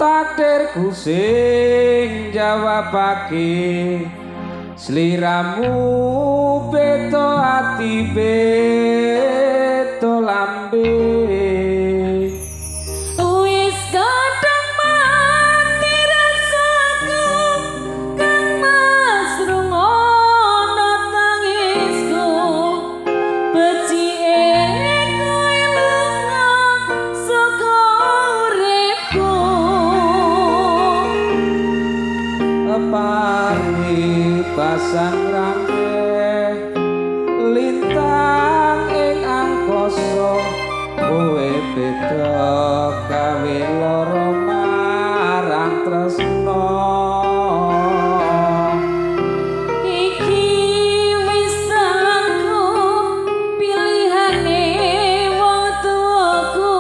takdirku sing jawabake sliramu beto ati beto lambe wis kadang mati rasaku kang mas rungono tangisku becike kowe lunga saka uripku Pari pasang rambeh lintang ing angkasa kowe beda gawe lara marang tresna iki wis salahku pilihane wong tuaku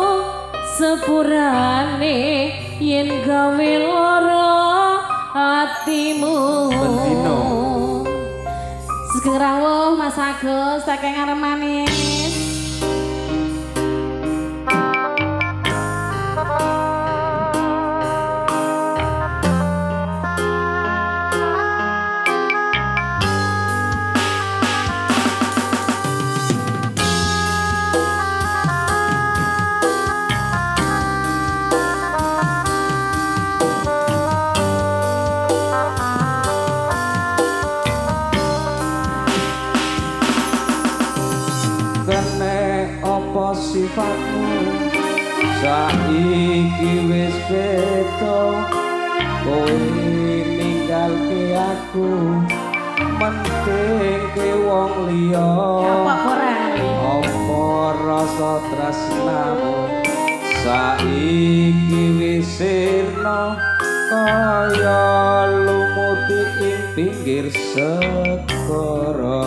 sepurane yen gawe lara hatimu Bendino Sugeng rawuh Mas Agus saking arep manis kene apa sifatmu saiki wis beda kowe ninggalke aku mentingke wong liya apa rasa tresnamu saiki wis sirna kaya lumuti ing pinggir segara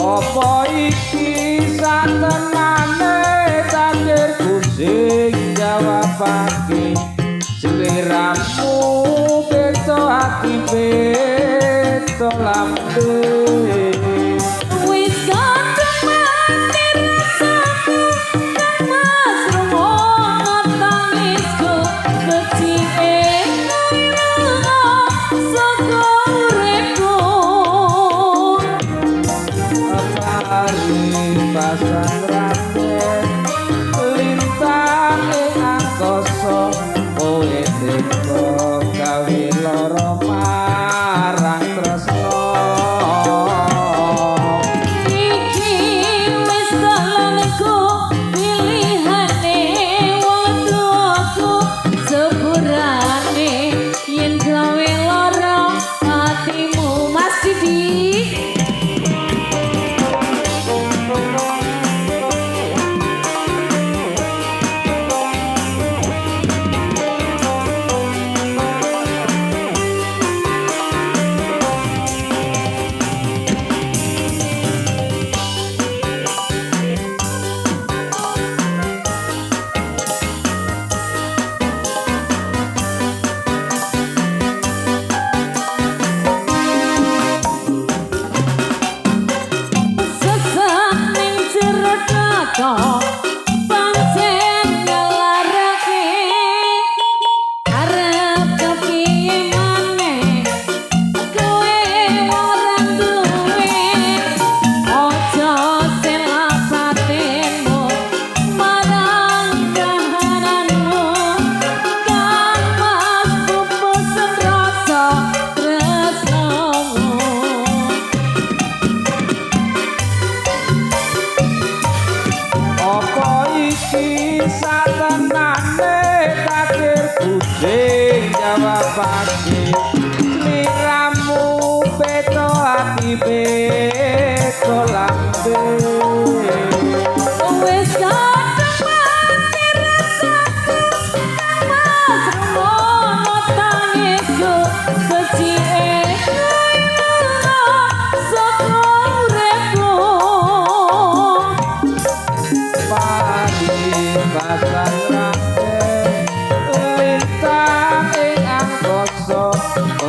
apa iki satenane takdirku sing jawabake sliramu beto ati beto lambe wis kadang mati rasaku kang mas rungono tangisku becike kowe saka uripku Pari pasang rambeh lintang ing angkasa kowe teka gawe lara marang tresna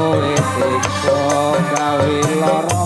kowe teko gawe lara